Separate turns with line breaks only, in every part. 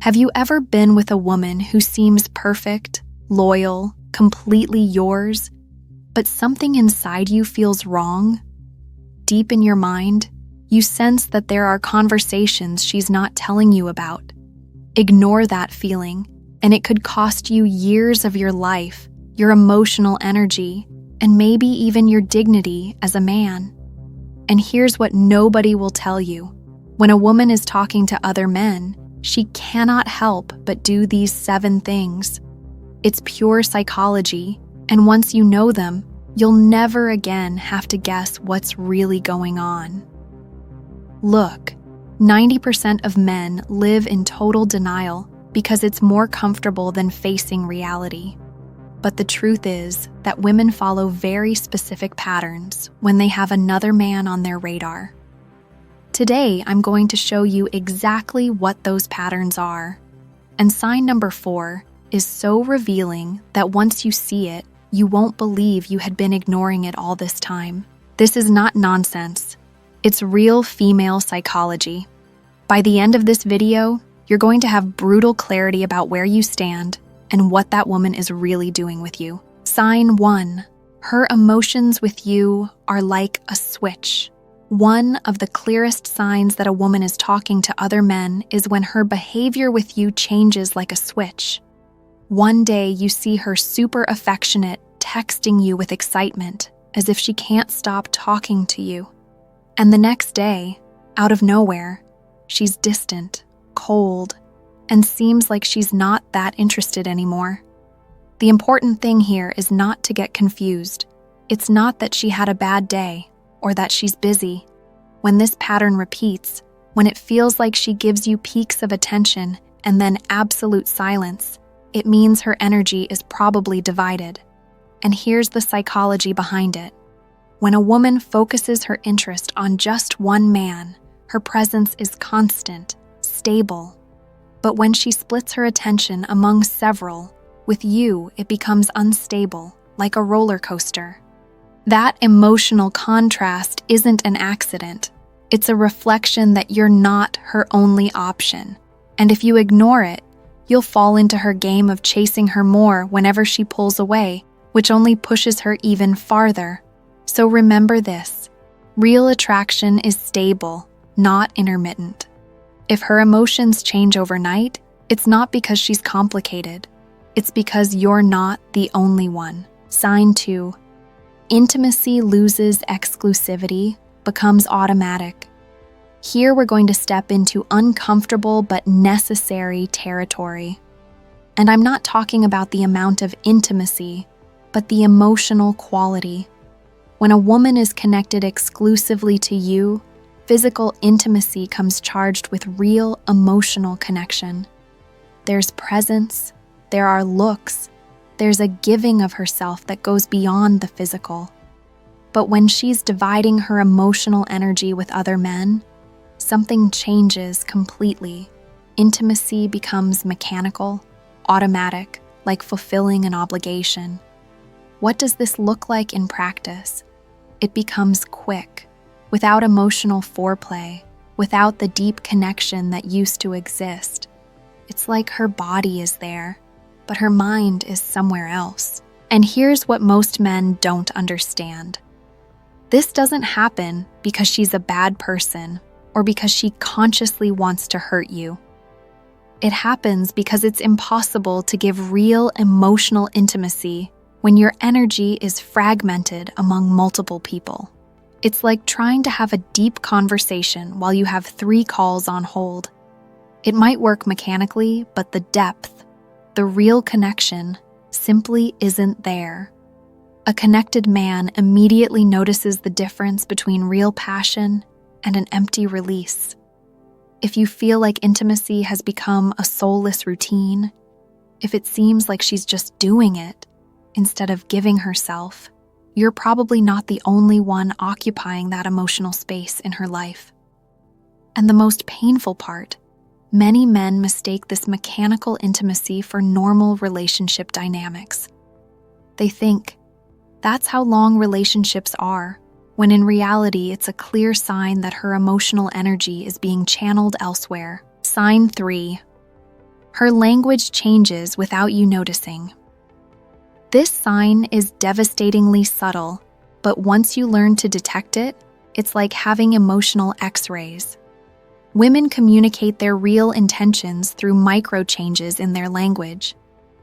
Have you ever been with a woman who seems perfect, loyal, completely yours, but something inside you feels wrong? Deep in your mind, you sense that there are conversations she's not telling you about. Ignore that feeling, and it could cost you years of your life, your emotional energy, and maybe even your dignity as a man. And here's what nobody will tell you. When a woman is talking to other men, she cannot help but do these 7 things. It's pure psychology, and once you know them, you'll never again have to guess what's really going on. Look, 90% of men live in total denial because it's more comfortable than facing reality. But the truth is that women follow very specific patterns when they have another man on their radar. Today, I'm going to show you exactly what those patterns are. And sign number 4 is so revealing that once you see it, you won't believe you had been ignoring it all this time. This is not nonsense. It's real female psychology. By the end of this video, you're going to have brutal clarity about where you stand and what that woman is really doing with you. Sign 1. Her emotions with you are like a switch. One of the clearest signs that a woman is talking to other men is when her behavior with you changes like a switch. One day you see her super affectionate, texting you with excitement, as if she can't stop talking to you. And the next day, out of nowhere, she's distant, cold, and seems like she's not that interested anymore. The important thing here is not to get confused. It's not that she had a bad day or that she's busy. When this pattern repeats, when it feels like she gives you peaks of attention and then absolute silence, it means her energy is probably divided. And here's the psychology behind it. When a woman focuses her interest on just one man, her presence is constant, stable. But when she splits her attention among several, with you it becomes unstable, like a roller coaster. That emotional contrast isn't an accident. It's a reflection that you're not her only option. And if you ignore it, you'll fall into her game of chasing her more whenever she pulls away, which only pushes her even farther. So remember this: real attraction is stable, not intermittent. If her emotions change overnight, it's not because she's complicated. It's because you're not the only one. Sign 2. Intimacy loses exclusivity, becomes automatic. Here we're going to step into uncomfortable but necessary territory. And I'm not talking about the amount of intimacy, but the emotional quality. When a woman is connected exclusively to you, physical intimacy comes charged with real emotional connection. There's presence, there are looks, there's a giving of herself that goes beyond the physical. But when she's dividing her emotional energy with other men, something changes completely. Intimacy becomes mechanical, automatic, like fulfilling an obligation. What does this look like in practice? It becomes quick, without emotional foreplay, without the deep connection that used to exist. It's like her body is there, but her mind is somewhere else. And here's what most men don't understand. This doesn't happen because she's a bad person or because she consciously wants to hurt you. It happens because it's impossible to give real emotional intimacy when your energy is fragmented among multiple people. It's like trying to have a deep conversation while you have 3 calls on hold. It might work mechanically, but the depth, the real connection, simply isn't there. A connected man immediately notices the difference between real passion and an empty release. If you feel like intimacy has become a soulless routine, if it seems like she's just doing it instead of giving herself, you're probably not the only one occupying that emotional space in her life. And the most painful part, many men mistake this mechanical intimacy for normal relationship dynamics. They think, that's how long relationships are, when in reality it's a clear sign that her emotional energy is being channeled elsewhere. Sign 3. Her language changes without you noticing. This sign is devastatingly subtle, but once you learn to detect it, it's like having emotional X-rays. Women communicate their real intentions through micro changes in their language.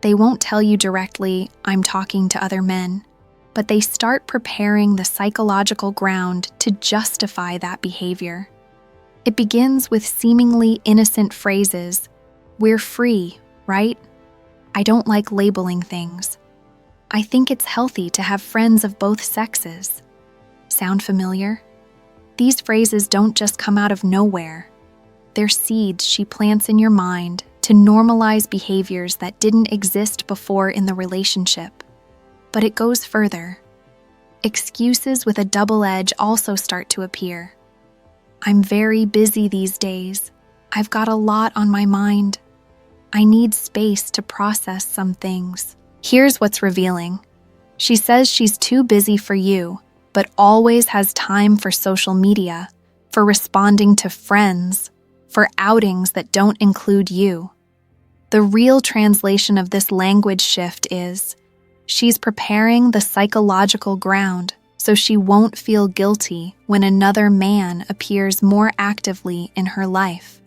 They won't tell you directly, "I'm talking to other men," but they start preparing the psychological ground to justify that behavior. It begins with seemingly innocent phrases. "We're free, right? I don't like labeling things. I think it's healthy to have friends of both sexes." Sound familiar? These phrases don't just come out of nowhere. They're seeds she plants in your mind to normalize behaviors that didn't exist before in the relationship. But it goes further. Excuses with a double edge also start to appear. "I'm very busy these days. I've got a lot on my mind. I need space to process some things." Here's what's revealing. She says she's too busy for you, but always has time for social media, for responding to friends, for outings that don't include you. The real translation of this language shift is, she's preparing the psychological ground so she won't feel guilty when another man appears more actively in her life.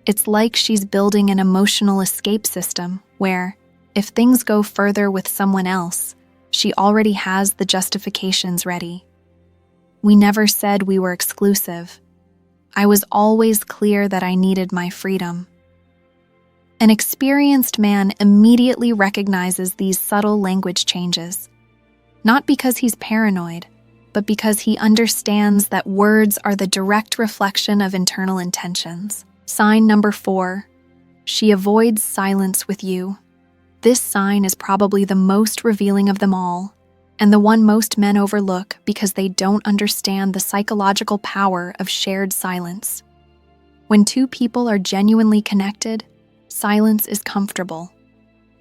It's like she's building an emotional escape system where, if things go further with someone else, she already has the justifications ready. "We never said we were exclusive. I was always clear that I needed my freedom." An experienced man immediately recognizes these subtle language changes, not because he's paranoid, but because he understands that words are the direct reflection of internal intentions. Sign number 4, she avoids silence with you. This sign is probably the most revealing of them all, and the one most men overlook because they don't understand the psychological power of shared silence. When two people are genuinely connected, silence is comfortable.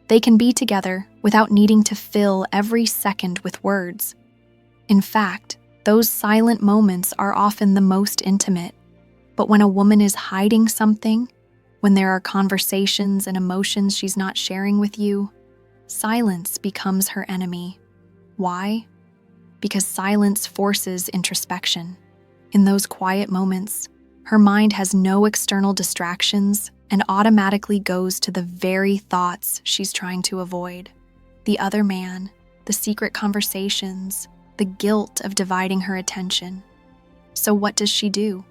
They can be together without needing to fill every second with words. In fact, those silent moments are often the most intimate. But when a woman is hiding something, when there are conversations and emotions she's not sharing with you, silence becomes her enemy. Why? Because silence forces introspection. In those quiet moments, her mind has no external distractions and automatically goes to the very thoughts she's trying to avoid. The other man, the secret conversations, the guilt of dividing her attention. So what does she do?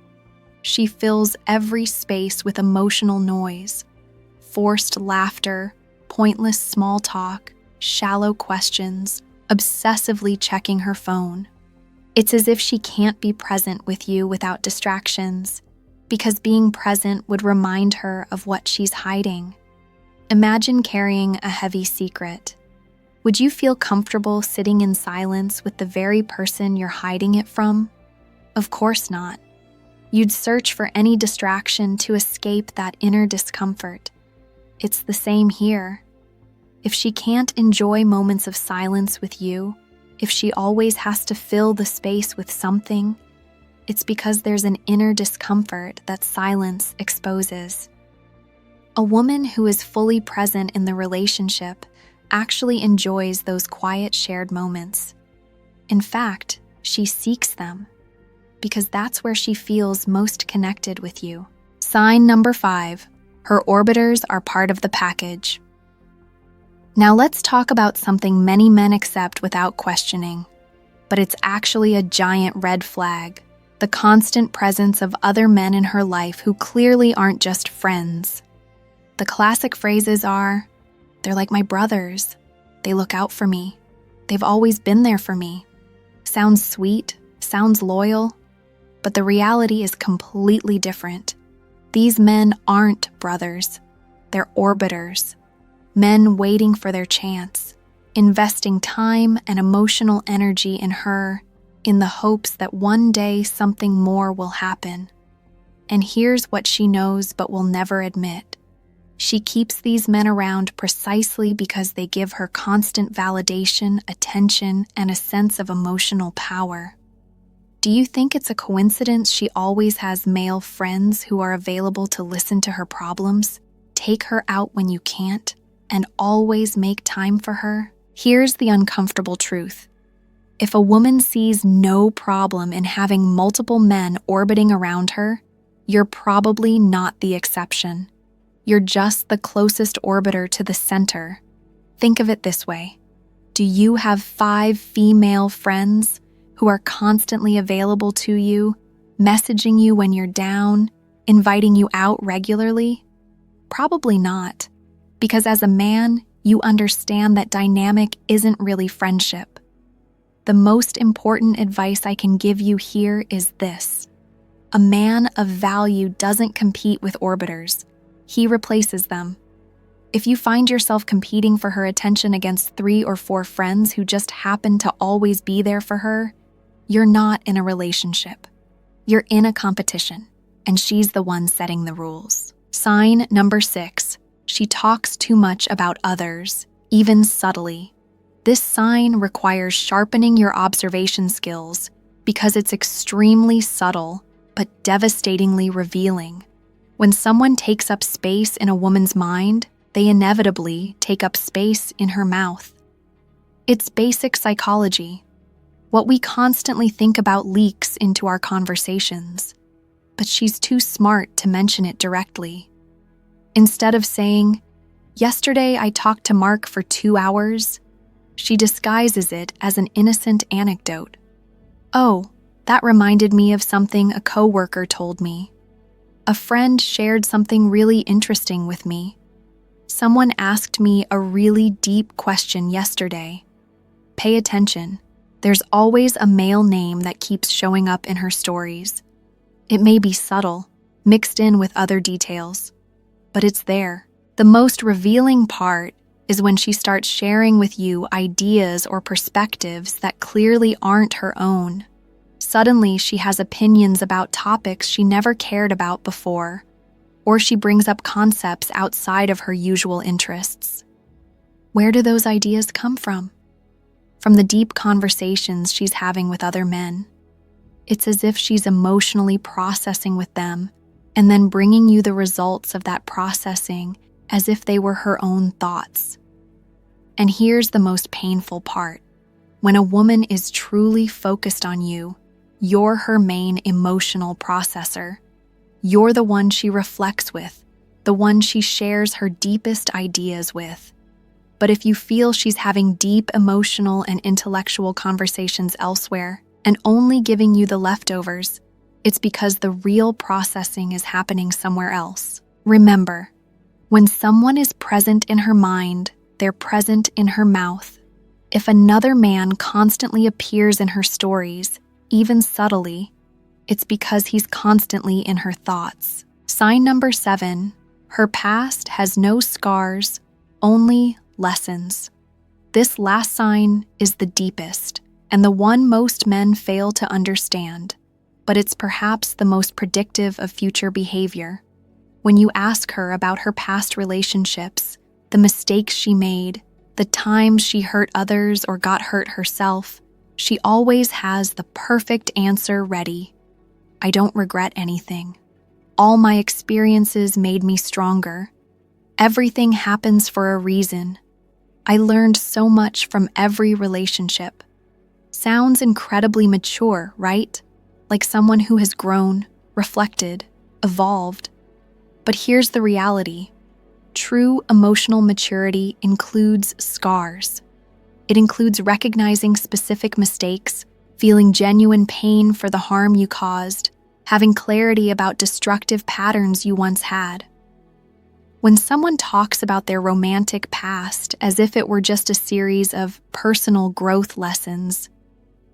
She fills every space with emotional noise, forced laughter, pointless small talk, shallow questions, obsessively checking her phone. It's as if she can't be present with you without distractions, because being present would remind her of what she's hiding. Imagine carrying a heavy secret. Would you feel comfortable sitting in silence with the very person you're hiding it from? Of course not. You'd search for any distraction to escape that inner discomfort. It's the same here. If she can't enjoy moments of silence with you, if she always has to fill the space with something, it's because there's an inner discomfort that silence exposes. A woman who is fully present in the relationship actually enjoys those quiet shared moments. In fact, she seeks them, because that's where she feels most connected with you. Sign number 5, her orbiters are part of the package. Now let's talk about something many men accept without questioning, but it's actually a giant red flag: the constant presence of other men in her life who clearly aren't just friends. The classic phrases are, "They're like my brothers. They look out for me. They've always been there for me." Sounds sweet, sounds loyal, but the reality is completely different. These men aren't brothers. They're orbiters. Men waiting for their chance, investing time and emotional energy in her in the hopes that one day something more will happen. And here's what she knows but will never admit. She keeps these men around precisely because they give her constant validation, attention, and a sense of emotional power. Do you think it's a coincidence she always has male friends who are available to listen to her problems, take her out when you can't, and always make time for her? Here's the uncomfortable truth. If a woman sees no problem in having multiple men orbiting around her, you're probably not the exception. You're just the closest orbiter to the center. Think of it this way. Do you have 5 female friends who are constantly available to you, messaging you when you're down, inviting you out regularly? Probably not, because as a man, you understand that dynamic isn't really friendship. The most important advice I can give you here is this. A man of value doesn't compete with orbiters. He replaces them. If you find yourself competing for her attention against 3 or 4 friends who just happen to always be there for her, you're not in a relationship. You're in a competition, and she's the one setting the rules. Sign number 6. She talks too much about others, even subtly. This sign requires sharpening your observation skills because it's extremely subtle but devastatingly revealing. When someone takes up space in a woman's mind, they inevitably take up space in her mouth. It's basic psychology. What we constantly think about leaks into our conversations, but she's too smart to mention it directly. Instead of saying, "Yesterday I talked to Mark for 2 hours," she disguises it as an innocent anecdote. "Oh, that reminded me of something a coworker told me. A friend shared something really interesting with me. Someone asked me a really deep question yesterday." Pay attention. There's always a male name that keeps showing up in her stories. It may be subtle, mixed in with other details, but it's there. The most revealing part is when she starts sharing with you ideas or perspectives that clearly aren't her own. Suddenly, she has opinions about topics she never cared about before, or she brings up concepts outside of her usual interests. Where do those ideas come from? From the deep conversations she's having with other men. It's as if she's emotionally processing with them and then bringing you the results of that processing as if they were her own thoughts. And here's the most painful part. When a woman is truly focused on you, you're her main emotional processor. You're the one she reflects with, the one she shares her deepest ideas with. But if you feel she's having deep emotional and intellectual conversations elsewhere and only giving you the leftovers, it's because the real processing is happening somewhere else. Remember, when someone is present in her mind, they're present in her mouth. If another man constantly appears in her stories, even subtly, it's because he's constantly in her thoughts. Sign number 7, her past has no scars, only lessons. This last sign is the deepest, and the one most men fail to understand, but it's perhaps the most predictive of future behavior. When you ask her about her past relationships, the mistakes she made, the times she hurt others or got hurt herself, she always has the perfect answer ready. "I don't regret anything. All my experiences made me stronger. Everything happens for a reason. I learned so much from every relationship." Sounds incredibly mature, right? Like someone who has grown, reflected, evolved. But here's the reality. True emotional maturity includes scars. It includes recognizing specific mistakes, feeling genuine pain for the harm you caused, having clarity about destructive patterns you once had. When someone talks about their romantic past as if it were just a series of personal growth lessons,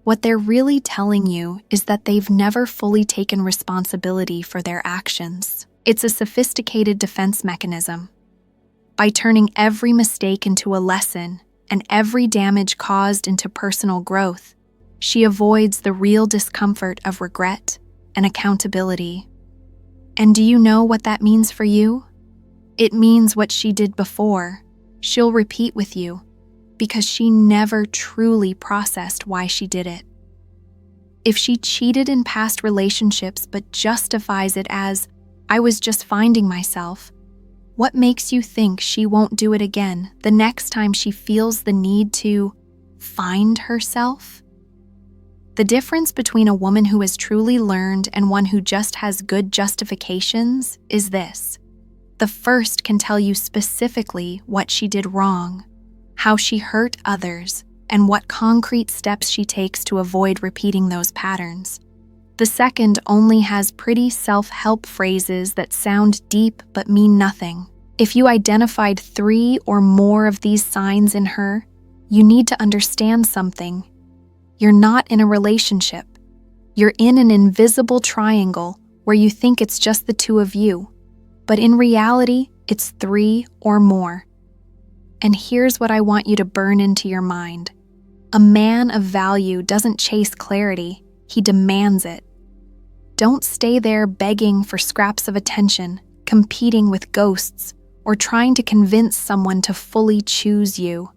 what they're really telling you is that they've never fully taken responsibility for their actions. It's a sophisticated defense mechanism. By turning every mistake into a lesson and every damage caused into personal growth, she avoids the real discomfort of regret and accountability. And do you know what that means for you? It means what she did before, she'll repeat with you, because she never truly processed why she did it. If she cheated in past relationships but justifies it as, "I was just finding myself," What makes you think she won't do it again the next time she feels the need to find herself? The difference between a woman who has truly learned and one who just has good justifications is this. The first can tell you specifically what she did wrong, how she hurt others, and what concrete steps she takes to avoid repeating those patterns. The second only has pretty self-help phrases that sound deep but mean nothing. If you identified 3 or more of these signs in her, you need to understand something. You're not in a relationship. You're in an invisible triangle where you think it's just the two of you, but in reality, it's 3 or more. And here's what I want you to burn into your mind. A man of value doesn't chase clarity, he demands it. Don't stay there begging for scraps of attention, competing with ghosts, or trying to convince someone to fully choose you.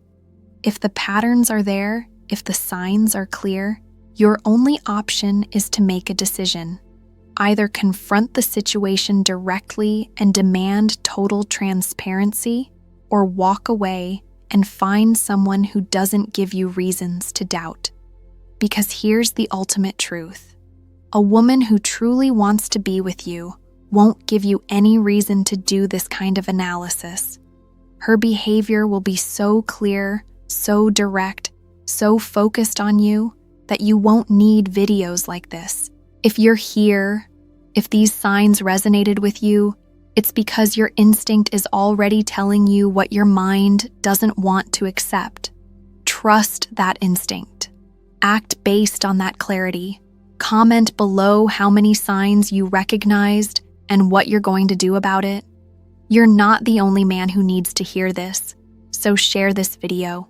If the patterns are there, if the signs are clear, your only option is to make a decision. Either confront the situation directly and demand total transparency, or walk away and find someone who doesn't give you reasons to doubt. Because here's the ultimate truth. A woman who truly wants to be with you won't give you any reason to do this kind of analysis. Her behavior will be so clear, so direct, so focused on you that you won't need videos like this. If you're here, if these signs resonated with you, it's because your instinct is already telling you what your mind doesn't want to accept. Trust that instinct. Act based on that clarity. Comment below how many signs you recognized and what you're going to do about it. You're not the only man who needs to hear this, so share this video.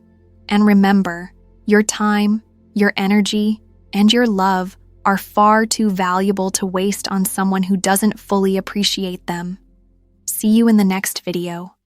And remember, your time, your energy, and your love are far too valuable to waste on someone who doesn't fully appreciate them. See you in the next video.